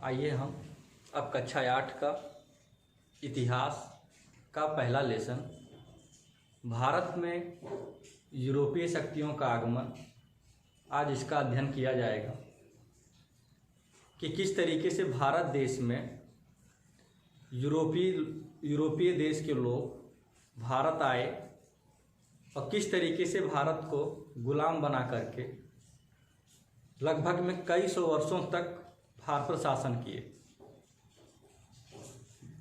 आइए हम अब कक्षा 8 का इतिहास का पहला लेसन भारत में यूरोपीय शक्तियों का आगमन, आज इसका अध्ययन किया जाएगा कि किस तरीके से भारत देश में यूरोपीय देश के लोग भारत आए और किस तरीके से भारत को गुलाम बना करके लगभग में कई सौ वर्षों तक भारत पर शासन किए।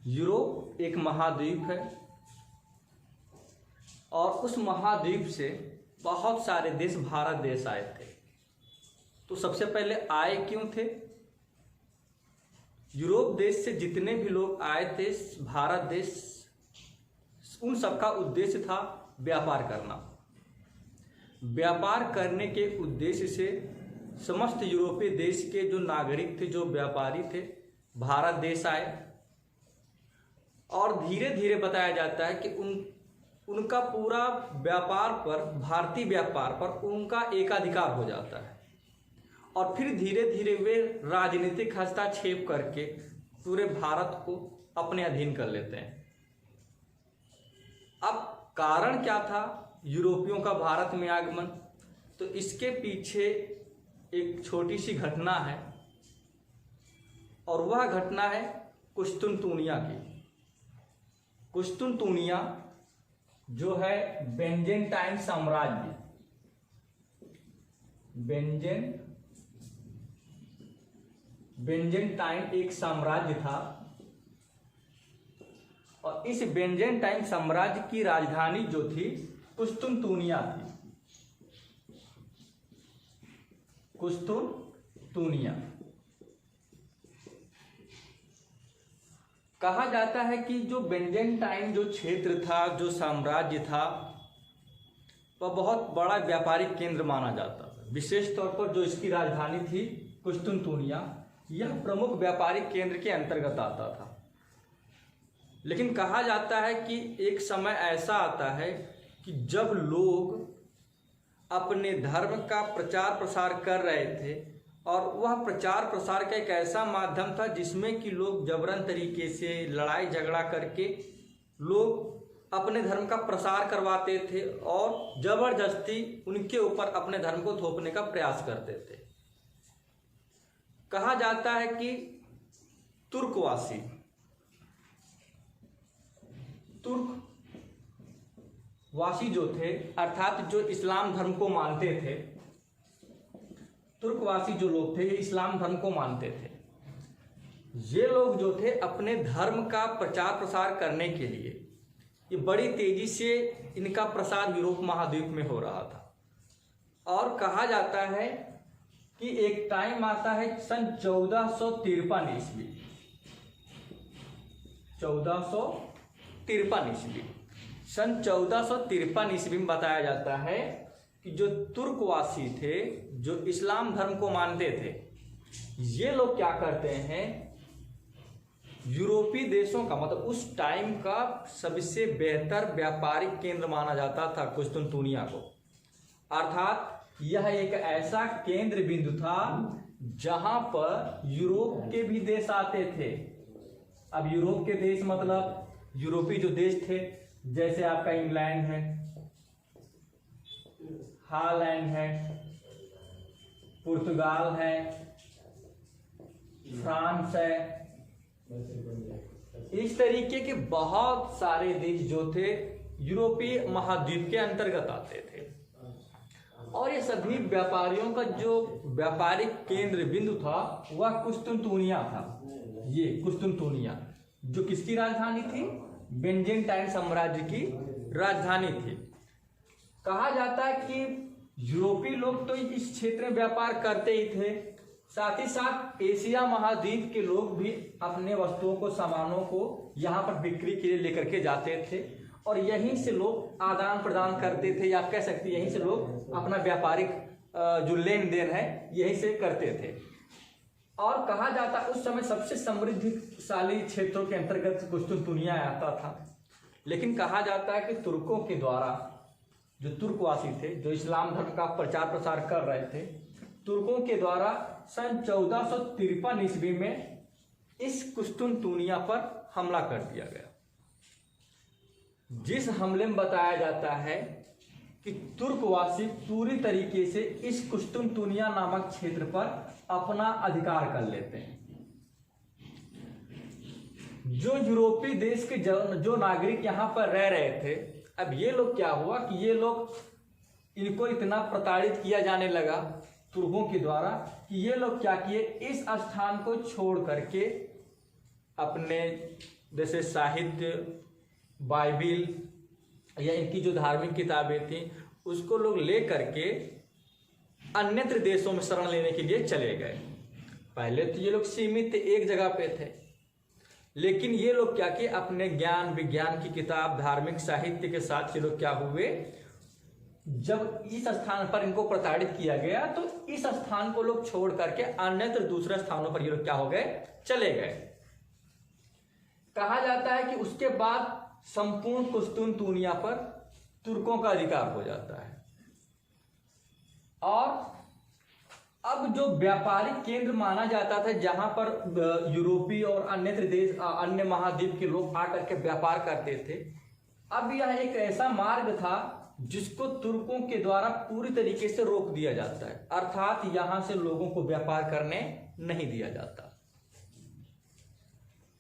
यूरोप एक महाद्वीप है और उस महाद्वीप से बहुत सारे देश भारत देश आए थे। तो सबसे पहले आए क्यों थे? यूरोप देश से जितने भी लोग आए थे भारत देश, उन सबका उद्देश्य था व्यापार करना। व्यापार करने के उद्देश्य से समस्त यूरोपीय देश के जो नागरिक थे, जो व्यापारी थे, भारत देश आए और धीरे धीरे बताया जाता है कि उनका पूरा व्यापार पर, भारतीय व्यापार पर उनका एकाधिकार हो जाता है और फिर धीरे धीरे वे राजनीतिक हस्तक्षेप करके पूरे भारत को अपने अधीन कर लेते हैं। अब कारण क्या था यूरोपियों का भारत में आगमन? तो इसके पीछे एक छोटी सी घटना है और वह घटना है कुस्तुनतुनिया की। कुस्तुनतुनिया जो है बेंजेंटाइन साम्राज्य, बेंजेंटाइन एक साम्राज्य था और इस बेंजेंटाइन साम्राज्य की राजधानी जो थी कुस्तुनतुनिया थी। कुस्तुनतुनिया कहा जाता है कि जो बेंजेंटाइन जो क्षेत्र था, जो साम्राज्य था, वह बहुत बड़ा व्यापारिक केंद्र माना जाता था। विशेष तौर पर जो इसकी राजधानी थी कुस्तुनतुनिया, यह प्रमुख व्यापारिक केंद्र के अंतर्गत आता था। लेकिन कहा जाता है कि एक समय ऐसा आता है कि जब लोग अपने धर्म का प्रचार प्रसार कर रहे थे और वह प्रचार प्रसार का एक ऐसा माध्यम था जिसमें कि लोग जबरन तरीके से लड़ाई झगड़ा करके लोग अपने धर्म का प्रसार करवाते थे और जबरदस्ती उनके ऊपर अपने धर्म को थोपने का प्रयास करते थे। कहा जाता है कि तुर्कवासी, तुर्कवासी जो थे, अर्थात जो इस्लाम धर्म को मानते थे, तुर्कवासी जो लोग थे ये इस्लाम धर्म को मानते थे। ये लोग जो थे अपने धर्म का प्रचार प्रसार करने के लिए ये बड़ी तेजी से इनका प्रसार यूरोप महाद्वीप में हो रहा था। और कहा जाता है कि एक टाइम आता है सन 1453 ईस्वी, 1453 ईस्वी, सन 1453 ईस्वी में बताया जाता है कि जो तुर्कवासी थे, जो इस्लाम धर्म को मानते थे, ये लोग क्या करते हैं, यूरोपीय देशों का, मतलब उस टाइम का सबसे बेहतर व्यापारिक केंद्र माना जाता था कुस्तुनतुनिया को। अर्थात यह एक ऐसा केंद्र बिंदु था जहां पर यूरोप के भी देश आते थे। अब यूरोप के देश मतलब यूरोपीय जो देश थे, जैसे आपका इंग्लैंड है, हॉलैंड है, पुर्तगाल है, फ्रांस है, इस तरीके के बहुत सारे देश जो थे यूरोपीय महाद्वीप के अंतर्गत आते थे। और ये सभी व्यापारियों का जो व्यापारिक केंद्र बिंदु था वह कुस्तुनतुनिया था। ये कुस्तुनतुनिया जो किसकी राजधानी थी? बेंजेंटाइन साम्राज्य की राजधानी थी। कहा जाता है कि यूरोपीय लोग तो इस क्षेत्र में व्यापार करते ही थे, साथ ही साथ एशिया महाद्वीप के लोग भी अपने वस्तुओं को, सामानों को यहाँ पर बिक्री के लिए लेकर के जाते थे और यहीं से लोग आदान प्रदान करते थे, या आप कह सकते हैं यहीं से लोग अपना व्यापारिक जो लेन देन है यहीं से करते थे। और कहा जाता उस समय सबसे समृद्धशाली क्षेत्रों के अंतर्गत कुस्तुनतुनिया आता था। लेकिन कहा जाता है कि तुर्कों के द्वारा, जो तुर्कवासी थे, जो इस्लाम धर्म का प्रचार प्रसार कर रहे थे, तुर्कों के द्वारा सन 1453 ईस्वी में इस कुस्तुनतुनिया पर हमला कर दिया गया, जिस हमले में बताया जाता है कि तुर्कवासी पूरी तरीके से इस कुस्तुनतुनिया नामक क्षेत्र पर अपना अधिकार कर लेते हैं। जो यूरोपीय देश के जो नागरिक यहाँ पर रह रहे थे, अब ये लोग क्या हुआ कि ये लोग, इनको इतना प्रताड़ित किया जाने लगा तुर्कों के द्वारा कि ये लोग क्या किए, इस स्थान को छोड़ करके अपने जैसे साहित्य, बाइबिल या इनकी जो धार्मिक किताबें थी उसको लोग ले करके अन्यत्र देशों में शरण लेने के लिए चले गए। पहले तो ये लोग सीमित एक जगह पे थे, लेकिन ये लोग क्या किए, अपने ज्ञान विज्ञान की किताब, धार्मिक साहित्य के साथ ये लोग क्या हुए, जब इस स्थान पर इनको प्रताड़ित किया गया तो इस स्थान को लोग छोड़ करके अन्यत्र दूसरे स्थानों पर ये लोग क्या हो गए, चले गए। कहा जाता है कि उसके बाद संपूर्ण कुस्तुनतुनिया पर तुर्कों का अधिकार हो जाता है। और अब जो व्यापारिक केंद्र माना जाता था, जहां पर यूरोपीय और अन्यत्र देश, अन्य महाद्वीप के लोग आकर के व्यापार करते थे, अब यह एक ऐसा मार्ग था जिसको तुर्कों के द्वारा पूरी तरीके से रोक दिया जाता है, अर्थात यहां से लोगों को व्यापार करने नहीं दिया जाता,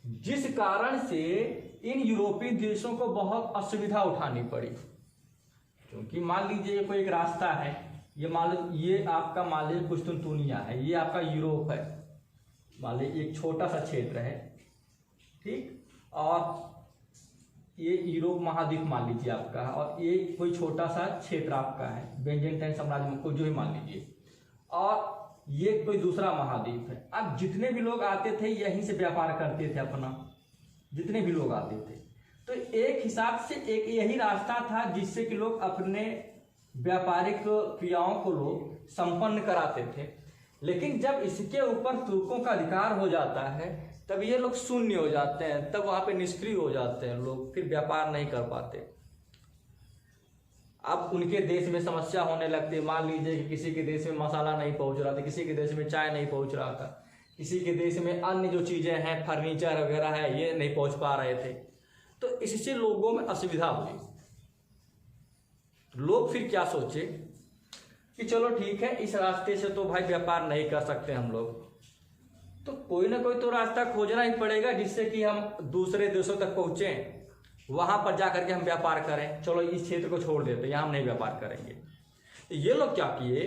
जिस कारण से इन यूरोपीय देशों को बहुत असुविधा उठानी पड़ी। क्योंकि मान लीजिए कोई एक रास्ता है, ये आपका मान लीजिए कुस्तुनतुनिया है, ये आपका यूरोप है, मान लीजिए एक छोटा सा क्षेत्र है, ठीक, और ये यूरोप महाद्वीप मान लीजिए आपका, और ये कोई छोटा सा क्षेत्र आपका है, बेंजेंटाइन साम्राज्य में कोई जो भी मान लीजिए, और ये कोई दूसरा महाद्वीप है। अब जितने भी लोग आते थे यहीं से व्यापार करते थे अपना, जितने भी लोग आते थे, तो एक हिसाब से एक यही रास्ता था जिससे कि लोग अपने व्यापारिक क्रियाओं को लोग संपन्न कराते थे। लेकिन जब इसके ऊपर तुर्कों का अधिकार हो जाता है तब ये लोग शून्य हो जाते हैं, तब वहां पे निष्क्रिय हो जाते हैं लोग, फिर व्यापार नहीं कर पाते। अब उनके देश में समस्या होने लगती है, मान लीजिए कि किसी के देश में मसाला नहीं पहुंच रहा था, किसी के देश में चाय नहीं पहुंच रहा था, किसी के देश में अन्य जो चीजें हैं, फर्नीचर वगैरह है, ये नहीं पहुंच पा रहे थे, तो इससे लोगों में असुविधा हुई। लोग फिर क्या सोचे कि चलो ठीक है, इस रास्ते से तो भाई व्यापार नहीं कर सकते हम लोग, तो कोई ना कोई तो रास्ता खोजना ही पड़ेगा जिससे कि हम दूसरे देशों तक पहुंचे, वहां पर जाकर के हम व्यापार करें। चलो इस क्षेत्र को छोड़ देते, यहां हम नहीं व्यापार करेंगे। तो ये लोग क्या किए,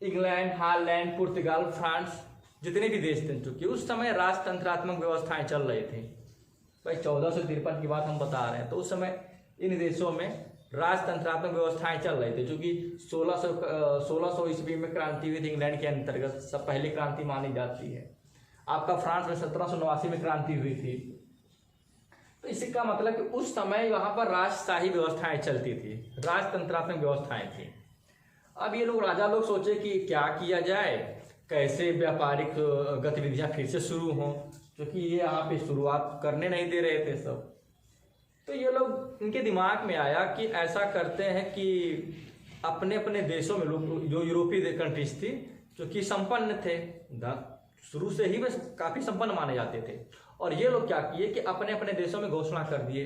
इंग्लैंड, हॉलैंड, पुर्तगाल, फ्रांस, जितने भी देश थे, चूंकि उस समय राजतंत्रात्मक व्यवस्थाएं चल रही थी, भाई 1453 की बात हम बता रहे हैं, तो उस समय इन देशों में राजतंत्रात्मक व्यवस्थाएं चल रही थी। चूंकि 1600 ईस्वी में क्रांति हुई थी इंग्लैंड के अंतर्गत, सब पहली क्रांति मानी जाती है। आपका फ्रांस में 1789 में क्रांति हुई थी। तो इसका मतलब कि उस समय वहां पर राजशाही व्यवस्थाएं चलती थी, राजतंत्रात्मक व्यवस्थाएं थी। अब ये लोग, राजा लोग सोचे कि क्या किया जाए, कैसे व्यापारिक गतिविधियां फिर से शुरू हों, क्योंकि ये यहाँ पे शुरुआत करने नहीं दे रहे थे सब। तो ये लोग, इनके दिमाग में आया कि ऐसा करते हैं कि अपने अपने देशों में लोग, जो यूरोपीय कंट्रीज थी, जो कि संपन्न थे, शुरू से ही वे काफी संपन्न माने जाते थे, और ये लोग क्या किए कि अपने अपने देशों में घोषणा कर दिए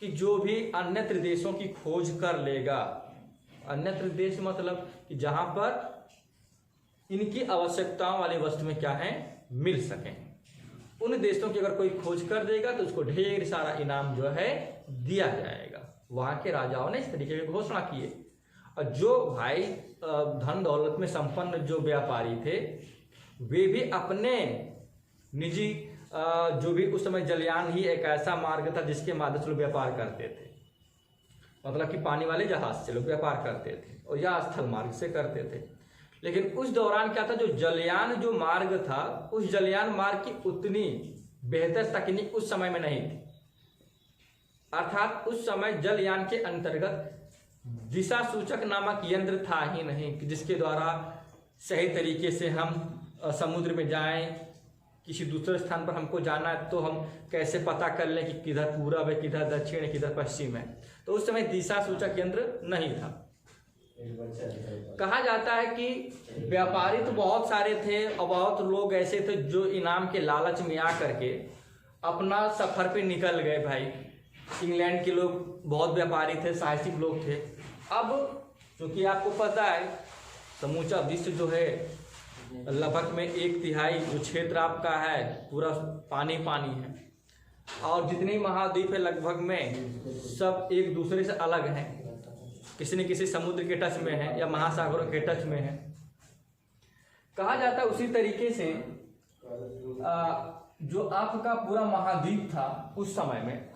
कि जो भी अन्यत्र देशों की खोज कर लेगा, अन्यत्र देश मतलब कि जहां पर इनकी आवश्यकताओं वाली वस्तु में क्या है, मिल सके, उन देशों की अगर कोई खोज कर देगा तो उसको ढेर सारा इनाम जो है दिया जाएगा। वहां के राजाओं ने इस तरीके की घोषणा किए, और जो भाई धन दौलत में संपन्न जो व्यापारी थे, वे भी अपने निजी, जो भी उस समय जलयान ही एक ऐसा मार्ग था जिसके माध्यम से लोग व्यापार करते थे, मतलब कि पानी वाले जहाज से लोग व्यापार करते थे, और या स्थल मार्ग से करते थे। लेकिन उस दौरान क्या था, जो जलयान जो मार्ग था, उस जलयान मार्ग की उतनी बेहतर तकनीक उस समय में नहीं थी। अर्थात उस समय जलयान के अंतर्गत दिशा सूचक नामक यंत्र था ही नहीं, जिसके द्वारा सही तरीके से हम समुद्र में जाएं, किसी दूसरे स्थान पर हमको जाना है तो हम कैसे पता कर लें कि किधर पूरब है, किधर दक्षिण है, किधर पश्चिम है। तो उस समय दिशा सूचक यंत्र नहीं था। कहा जाता है कि व्यापारी तो बहुत सारे थे और बहुत लोग ऐसे थे जो इनाम के लालच में आ करके अपना सफर पे निकल गए भाई। इंग्लैंड के लोग बहुत व्यापारी थे, साहसिक लोग थे। अब क्योंकि आपको पता है समूचा विश्व जो है लगभग में 1/3 जो क्षेत्र आपका है पूरा पानी पानी है, और जितने महाद्वीप है लगभग में सब एक दूसरे से अलग हैं, किसी न किसी समुद्र के टच में है या महासागरों के टच में है। कहा जाता है उसी तरीके से जो आपका पूरा महाद्वीप था उस समय में,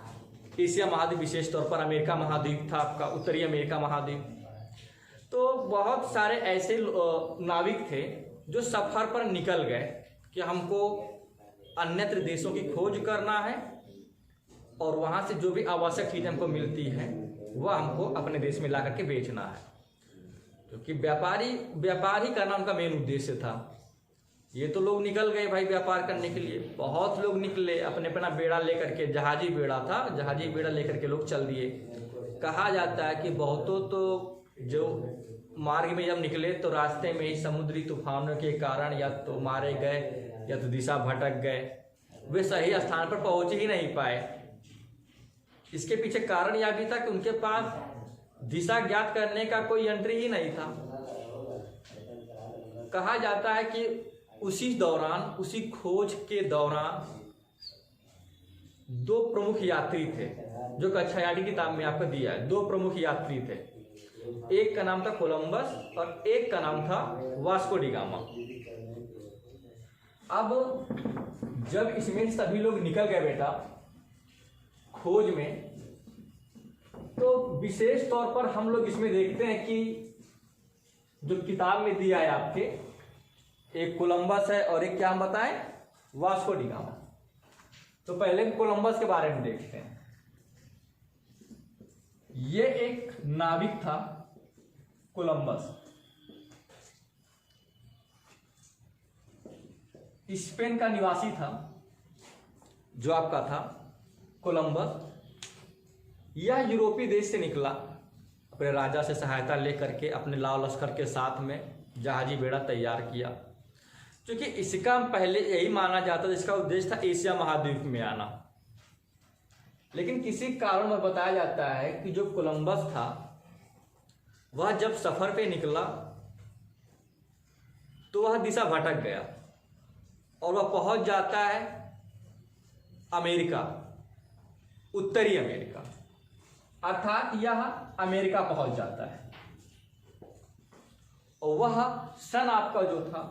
एशिया महाद्वीप विशेष तौर पर अमेरिका महाद्वीप था आपका, उत्तरी अमेरिका महाद्वीप, तो बहुत सारे ऐसे नाविक थे जो सफर पर निकल गए कि हमको अन्यत्र देशों की खोज करना है और वहाँ से जो भी आवश्यक चीज़ हमको मिलती है वह हमको अपने देश में ला करके बेचना है, क्योंकि व्यापार ही करना उनका मेन उद्देश्य था। ये तो लोग निकल गए भाई व्यापार करने के लिए, बहुत लोग निकले अपने अपना बेड़ा लेकर के, जहाजी बेड़ा था, जहाजी बेड़ा लेकर के लोग चल दिए। कहा जाता है कि बहुतों तो जो मार्ग में जब निकले तो रास्ते में ही समुद्री तूफानों के कारण या तो मारे गए या तो दिशा भटक गए, वे सही स्थान पर पहुंच ही नहीं पाए। इसके पीछे कारण यह भी था कि उनके पास दिशा ज्ञात करने का कोई यंत्र ही नहीं था। कहा जाता है कि उसी दौरान, उसी खोज के दौरान 2 प्रमुख यात्री थे जो कक्षायाडी किताब में आपको दिया है। 2 प्रमुख यात्री थे, एक का नाम था कोलंबस और एक का नाम था वास्को डी गामा। अब जब इसमें सभी लोग निकल गए बेटा खोज में, तो विशेष तौर पर हम लोग इसमें देखते हैं कि जो किताब में दिया है आपके, एक कोलंबस है और एक क्या हम बताएं, वास्को डी गामा। तो पहले कोलंबस के बारे में देखते हैं। ये एक नाविक था कोलंबस, स्पेन का निवासी था जो आपका था कोलंबस। यह यूरोपीय देश से निकला, अपने राजा से सहायता लेकर के अपने लाव लश्कर के साथ में जहाजी बेड़ा तैयार किया, क्योंकि इसका पहले यही माना जाता था, इसका उद्देश्य था एशिया महाद्वीप में आना। लेकिन किसी कारण में बताया जाता है कि जो कोलंबस था वह जब सफर पे निकला तो वह दिशा भटक गया और वह पहुंच जाता है अमेरिका, उत्तरी अमेरिका, अर्थात यह अमेरिका पहुंच जाता है। और वह सन आपका जो था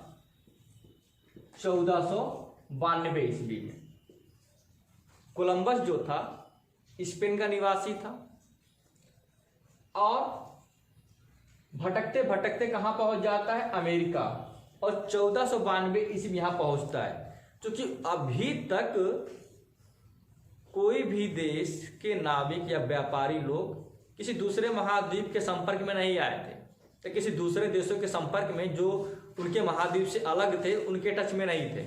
1492 ईस्वी में। कोलंबस जो था स्पेन का निवासी था और भटकते भटकते कहां पहुंच जाता है, अमेरिका, और 1492 ईस्वी यहां पहुंचता है। क्योंकि अभी तक कोई भी देश के नाविक या व्यापारी लोग किसी दूसरे महाद्वीप के संपर्क में नहीं आए थे, तो किसी दूसरे देशों के संपर्क में जो उनके महाद्वीप से अलग थे उनके टच में नहीं थे।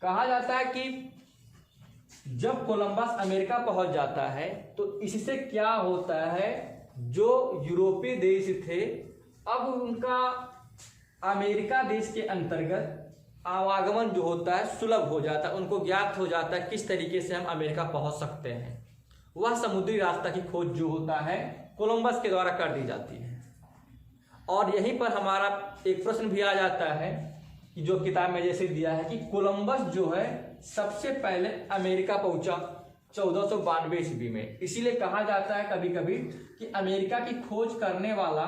कहा जाता है कि जब कोलंबस अमेरिका पहुंच जाता है तो इससे क्या होता है, जो यूरोपीय देश थे अब उनका अमेरिका देश के अंतर्गत आवागमन जो होता है सुलभ हो जाता है, उनको ज्ञात हो जाता है किस तरीके से हम अमेरिका पहुंच सकते हैं। वह समुद्री रास्ता की खोज जो होता है कोलंबस के द्वारा कर दी जाती है। और यहीं पर हमारा एक प्रश्न भी आ जाता है कि जो किताब में जैसे दिया है कि कोलंबस जो है सबसे पहले अमेरिका पहुंचा 1492 ईस्वी में। इसीलिए कहा जाता है कभी कभी कि अमेरिका की खोज करने वाला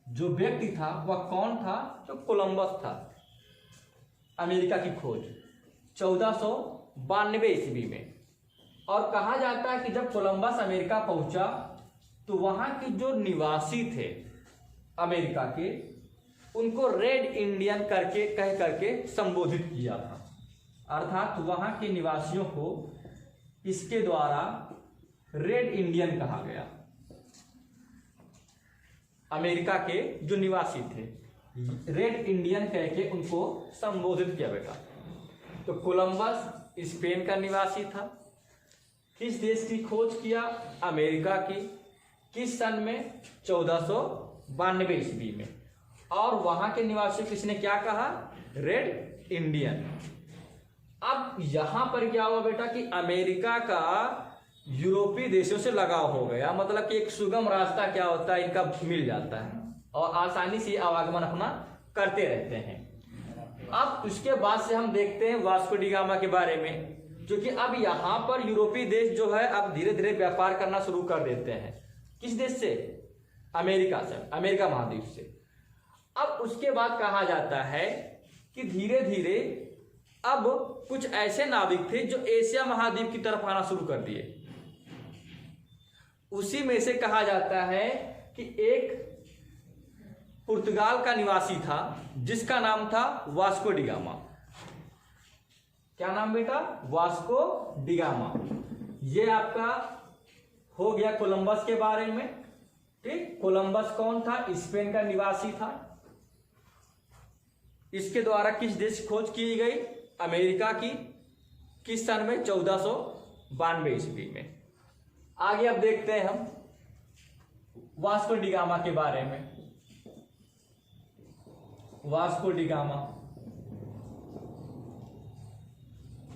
जो व्यक्ति था वह कौन था, तो कोलंबस था। अमेरिका की खोज 1492 ईस्वी में। और कहा जाता है कि जब कोलंबस अमेरिका पहुंचा तो वहां के जो निवासी थे अमेरिका के, उनको रेड इंडियन करके कह करके संबोधित किया था। अर्थात वहां के निवासियों को इसके द्वारा रेड इंडियन कहा गया। अमेरिका के जो निवासी थे रेड इंडियन कह के उनको संबोधित किया बेटा। तो कोलंबस स्पेन का निवासी था। किस देश की खोज किया, अमेरिका की। किस सन में, 1492 92 ईस्वी में। और वहां के निवासी किसने क्या कहा? Red Indian. अब यहां पर क्या हुआ बेटा कि अमेरिका का यूरोपीय देशों से लगाव हो गया, मतलब कि एक सुगम रास्ता क्या होता है इनका मिल जाता है और आसानी से आवागमन अपना करते रहते हैं। अब उसके बाद से हम देखते हैं वास्को डी गामा के बारे में, क्योंकि अब यहाँ पर यूरोपीय देश जो है अब धीरे धीरे व्यापार करना शुरू कर देते हैं। किस देश से? अमेरिका से, अमेरिका महाद्वीप से। अब उसके बाद कहा जाता है कि धीरे धीरे अब कुछ ऐसे नाविक थे जो एशिया महाद्वीप की तरफ आना शुरू कर दिए। उसी में से कहा जाता है कि एक पुर्तगाल का निवासी था जिसका नाम था वास्को डी गामा। क्या नाम बेटा? Vasco D gamma. ये आपका हो गया कोलंबस के बारे में। ठीक, कोलंबस कौन था? स्पेन का निवासी था। इसके द्वारा किस देश की खोज की गई? अमेरिका की। किस सन में? 1492 ईस्वी में। आगे अब देखते हैं हम वास्को डी गामा के बारे में। Vasco D gamma,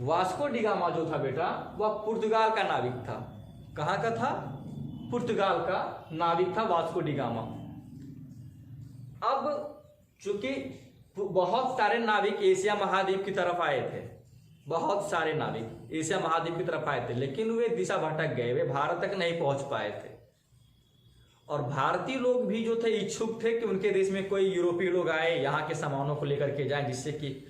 Vasco D gamma जो था बेटा वह पुर्तगाल का नाविक था। कहां का था? पुर्तगाल का नाविक था वास्को डी गामा। अब चूंकि बहुत सारे नाविक एशिया महाद्वीप की तरफ आए थे, बहुत सारे नाविक एशिया महाद्वीप की तरफ आए थे, लेकिन वे दिशा भटक गए, वे भारत तक नहीं पहुंच पाए थे। और भारतीय लोग भी जो थे इच्छुक थे कि उनके देश में कोई यूरोपीय लोग आए, यहाँ के सामानों को लेकर के जाएं, जिससे कि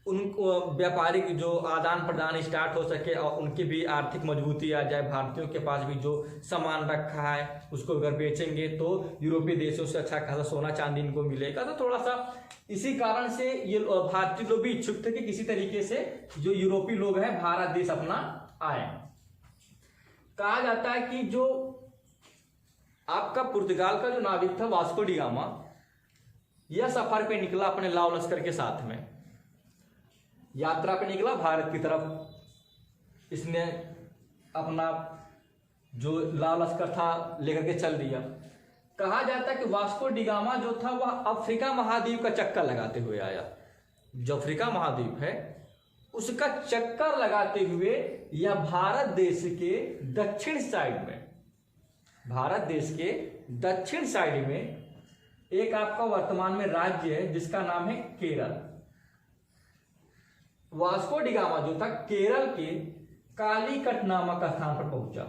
उनको व्यापारिक जो आदान प्रदान स्टार्ट हो सके और उनकी भी आर्थिक मजबूती आ जाए। भारतीयों के पास भी जो सामान रखा है उसको अगर बेचेंगे तो यूरोपीय देशों से अच्छा खासा सोना चांदी इनको मिलेगा। तो थोड़ा सा इसी कारण से ये भारतीय लोग भी इच्छुक थे कि किसी तरीके से जो यूरोपीय लोग हैं भारत देश अपना आए। कहा जाता है कि जो आपका पुर्तगाल का जो नाविक था वास्को डी गामा, यह सफर पे निकला अपने लाव लश्कर के साथ में, यात्रा पे निकला भारत की तरफ। इसने अपना जो लाव लश्कर था लेकर के चल दिया। कहा जाता है कि वास्को डी गामा जो था वह अफ्रीका महाद्वीप का चक्कर लगाते हुए आया। जो अफ्रीका महाद्वीप है उसका चक्कर लगाते हुए यह भारत देश के दक्षिण साइड में, भारत देश के दक्षिण साइड में एक आपका वर्तमान में राज्य है जिसका नाम है केरल। वास्को डी गामा जो था केरल के कालीकट नामक स्थान पर पहुंचा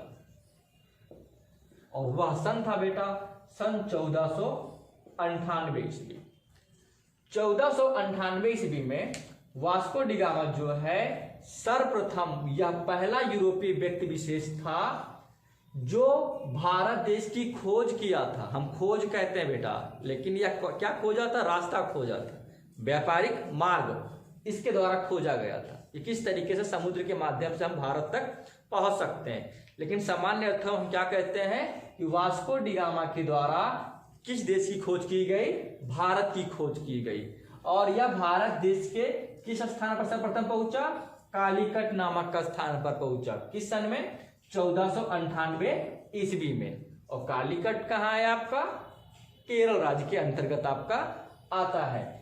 और वह सन था बेटा सन 1498 ईस्वी। 1498 ईस्वी में वास्को डी गामा जो है सर्वप्रथम यह पहला यूरोपीय व्यक्ति विशेष था जो भारत देश की खोज किया था। हम खोज कहते हैं बेटा, लेकिन यह क्या खोजा था? रास्ता खोजा था, व्यापारिक मार्ग इसके द्वारा खोजा गया था। ये किस तरीके से समुद्र के माध्यम से हम भारत तक पहुंच सकते हैं। लेकिन सामान्य अर्थ हम क्या कहते हैं कि वास्को डी गामा के द्वारा किस देश की खोज की गई? भारत की खोज की गई। और यह भारत देश के किस स्थान पर सर्वप्रथम पहुंचा? कालीकट नामक स्थान पर पहुंचा। किस सन में? 1498 ईस्वी में। और कालीकट कहाँ है आपका? केरल राज्य के अंतर्गत आपका आता है।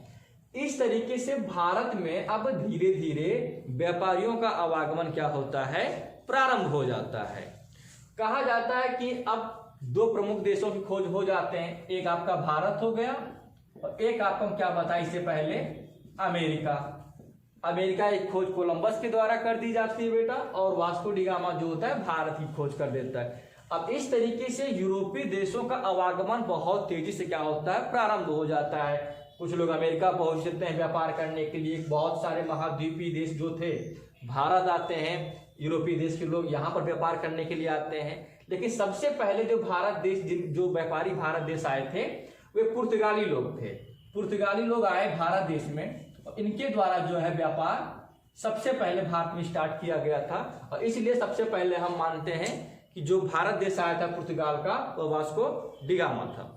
इस तरीके से भारत में अब धीरे धीरे व्यापारियों का आवागमन क्या होता है? प्रारंभ हो जाता है। कहा जाता है कि अब दो प्रमुख देशों की खोज हो जाते हैं, एक आपका भारत हो गया और एक आपको क्या बताया इससे पहले अमेरिका। अमेरिका की खोज कोलंबस के द्वारा कर दी जाती है बेटा, और वास्को डी गामा जो होता है भारत की खोज कर देता है। अब इस तरीके से यूरोपीय देशों का आवागमन बहुत तेजी से क्या होता है? प्रारंभ हो जाता है। कुछ लोग अमेरिका पहुंचते हैं व्यापार करने के लिए, बहुत सारे महाद्वीपीय देश जो थे भारत आते हैं, यूरोपीय देश के लोग यहाँ पर व्यापार करने के लिए आते हैं। लेकिन सबसे पहले जो भारत देश जो व्यापारी भारत देश आए थे वे पुर्तगाली लोग थे। पुर्तगाली लोग आए भारत देश में और इनके द्वारा जो है व्यापार सबसे पहले भारत में स्टार्ट किया गया था। और इसलिए सबसे पहले हम मानते हैं कि जो भारत देश आया था पुर्तगाल का वह वास्को डी गामा था।